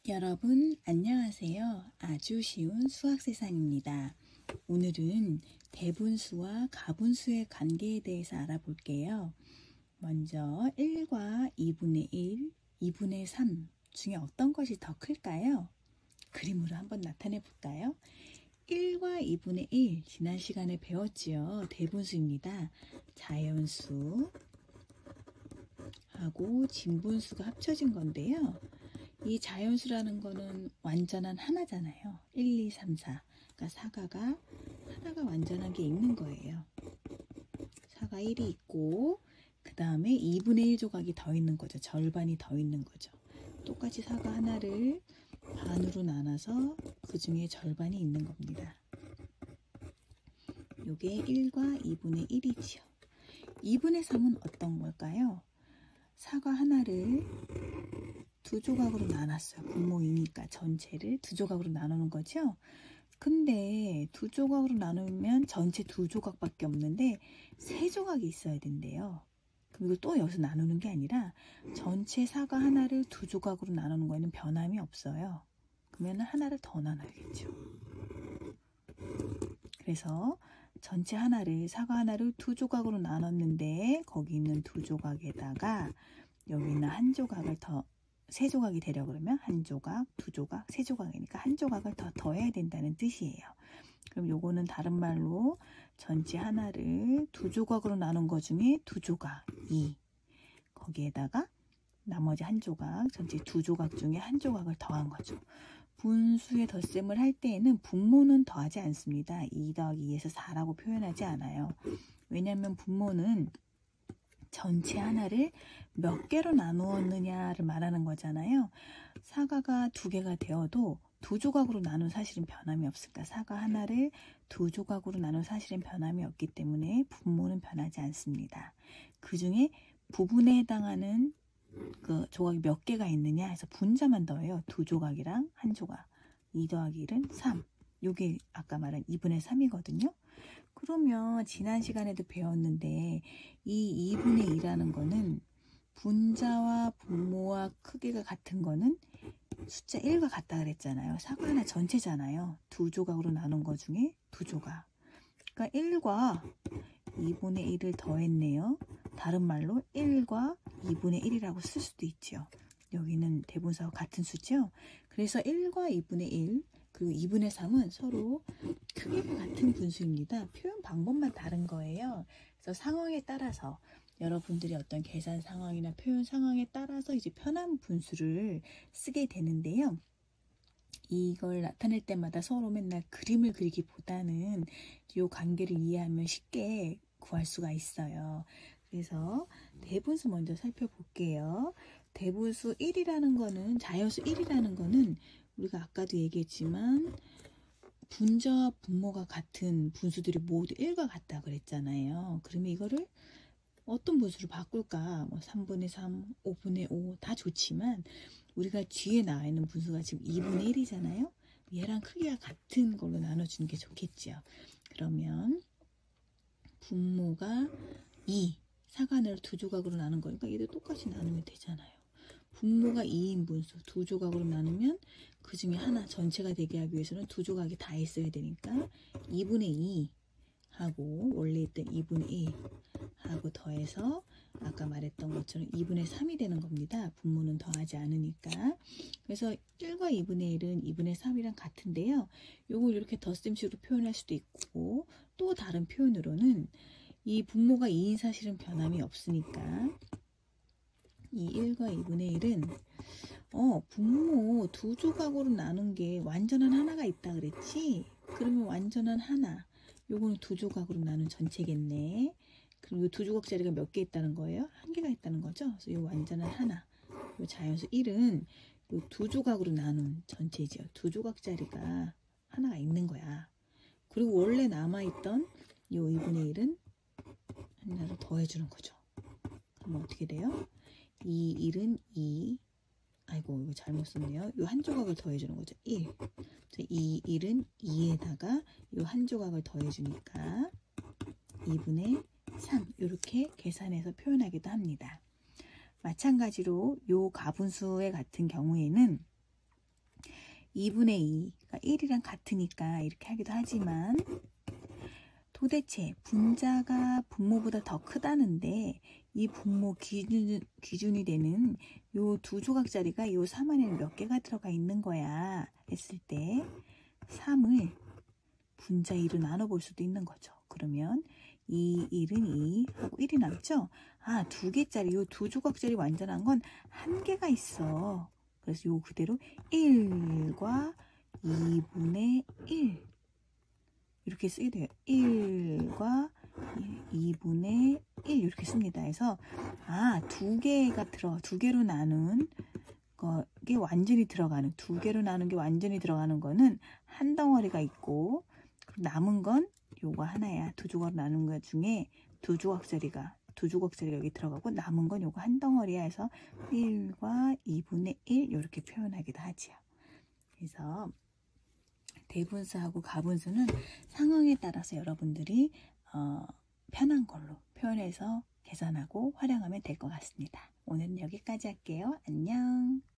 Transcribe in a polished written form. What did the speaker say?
여러분 안녕하세요. 아주 쉬운 수학 세상입니다. 오늘은 대분수와 가분수의 관계에 대해서 알아볼게요. 먼저 1과 2분의 1, 2분의 3 중에 어떤 것이 더 클까요? 그림으로 한번 나타내 볼까요? 1과 2분의 1 지난 시간에 배웠지요. 대분수입니다. 자연수 하고 진분수가 합쳐진 건데요. 이 자연수라는 거는 완전한 하나잖아요. 1, 2, 3, 4. 그러니까 사과가 하나가 완전한 게 있는 거예요. 사과 1이 있고 그 다음에 2분의 1 조각이 더 있는 거죠. 절반이 더 있는 거죠. 똑같이 사과 하나를 반으로 나눠서 그 중에 절반이 있는 겁니다. 요게 1과 2분의 1이지요. 2분의 3은 어떤 걸까요? 사과 하나를 두 조각으로 나눴어요. 분모이니까 전체를 두 조각으로 나누는 거죠. 근데 두 조각으로 나누면 전체 두 조각밖에 없는데 세 조각이 있어야 된대요. 그럼 이걸 또 여기서 나누는 게 아니라 전체 사과 하나를 두 조각으로 나누는 거에는 변함이 없어요. 그러면 하나를 더 나눠야겠죠. 그래서 전체 하나를 사과 하나를 두 조각으로 나눴는데 거기 있는 두 조각에다가 여기 있는 한 조각을 더 세 조각이 되려 그러면 한 조각, 두 조각, 세 조각이니까 한 조각을 더 더해야 된다는 뜻이에요. 그럼 요거는 다른 말로 전체 하나를 두 조각으로 나눈 것 중에 두 조각, 2. 거기에다가 나머지 한 조각, 전체 두 조각 중에 한 조각을 더한 거죠. 분수의 덧셈을 할 때에는 분모는 더하지 않습니다. 2 더하기 2에서 4라고 표현하지 않아요. 왜냐하면 분모는 전체 하나를 몇 개로 나누었느냐를 말하는 거잖아요. 사과가 두 개가 되어도 두 조각으로 나눈 사실은 변함이 없을까? 사과 하나를 두 조각으로 나눈 사실은 변함이 없기 때문에 분모는 변하지 않습니다. 그 중에 부분에 해당하는 그 조각이 몇 개가 있느냐 해서 분자만 더해요. 두 조각이랑 한 조각. 2 더하기 1은 3. 요게 아까 말한 2분의 3이거든요. 그러면 지난 시간에도 배웠는데 이 2분의 2라는 거는 분자와 분모와 크기가 같은 거는 숫자 1과 같다 그랬잖아요. 사과 하나 전체잖아요. 두 조각으로 나눈 거 중에 두 조각. 그러니까 1과 2분의 1을 더했네요. 다른 말로 1과 2분의 1이라고 쓸 수도 있죠. 여기는 대분수와 같은 수죠. 그래서 1과 2분의 1 그리고 2분의 3은 서로 크기가 같은 분수입니다. 표현 방법만 다른 거예요. 그래서 상황에 따라서 여러분들이 어떤 계산 상황이나 표현 상황에 따라서 이제 편한 분수를 쓰게 되는데요. 이걸 나타낼 때마다 서로 맨날 그림을 그리기보다는 이 관계를 이해하면 쉽게 구할 수가 있어요. 그래서 대분수 먼저 살펴볼게요. 대분수 1이라는 거는 자연수 1이라는 거는 우리가 아까도 얘기했지만 분자와 분모가 같은 분수들이 모두 1과 같다 그랬잖아요. 그러면 이거를 어떤 분수로 바꿀까? 뭐 3분의 3, 5분의 5 다 좋지만 우리가 뒤에 나와 있는 분수가 지금 2분의 1이잖아요. 얘랑 크기가 같은 걸로 나눠주는 게 좋겠죠. 그러면 분모가 2, 사과를 두 조각으로 나눈 거니까 얘도 똑같이 나누면 되잖아요. 분모가 2인 분수 두 조각으로 나누면 그 중에 하나 전체가 되게 하기 위해서는 두 조각이 다 있어야 되니까 2분의 2 하고 원래 있던 2분의 1 하고 더해서 아까 말했던 것처럼 2분의 3이 되는 겁니다. 분모는 더하지 않으니까. 그래서 1과 2분의 1은 2분의 3이랑 같은데요. 요걸 이렇게 덧셈식으로 표현할 수도 있고 또 다른 표현으로는 이 분모가 2인 사실은 변함이 없으니까 이 1과 2분의 1은 분모 두 조각으로 나눈 게 완전한 하나가 있다 그랬지? 그러면 완전한 하나 요거는 두 조각으로 나눈 전체겠네. 그리고 두 조각짜리가 몇 개 있다는 거예요? 한 개가 있다는 거죠. 그래서 이 완전한 하나. 이 자연수 1은 이 두 조각으로 나눈 전체죠. 두 조각짜리가 하나가 있는 거야. 그리고 원래 남아있던 이 2분의 1은 하나를 더해주는 거죠. 그러면 어떻게 돼요? 이 1은 2. 아이고 이거 잘못 썼네요. 이 한 조각을 더해주는 거죠. 1. 이 1은 2에다가 이 한 조각을 더해주니까 2분의 3 이렇게 계산해서 표현하기도 합니다. 마찬가지로 요 가분수의 같은 경우에는 2분의 2, 그러니까 1이랑 같으니까 이렇게 하기도 하지만 도대체 분자가 분모보다 더 크다는데 이 분모 기준이 되는 요 두 조각짜리가 요 3 안에는 몇 개가 들어가 있는 거야 했을 때 3을 분자 2로 나눠볼 수도 있는 거죠. 그러면 1은 2 하고 1이 남죠? 아, 2개짜리, 요 두 조각짜리 완전한 건 1개가 있어. 그래서 요 그대로 1과 2분의 1 이렇게 쓰게 돼요. 1과 2분의 1 이렇게 씁니다. 그래서 두 개로 나눈 게 완전히 들어가는, 2개로 나눈 게 완전히 들어가는 거는 한 덩어리가 있고, 남은 건 요거 하나야. 두 조각으로 나눈 것 중에 두 조각짜리가 여기 들어가고 남은 건 요거 한 덩어리야 해서 1과 2분의 1 이렇게 표현하기도 하지요. 그래서 대분수하고 가분수는 상황에 따라서 여러분들이 편한 걸로 표현해서 계산하고 활용하면 될 것 같습니다. 오늘은 여기까지 할게요. 안녕.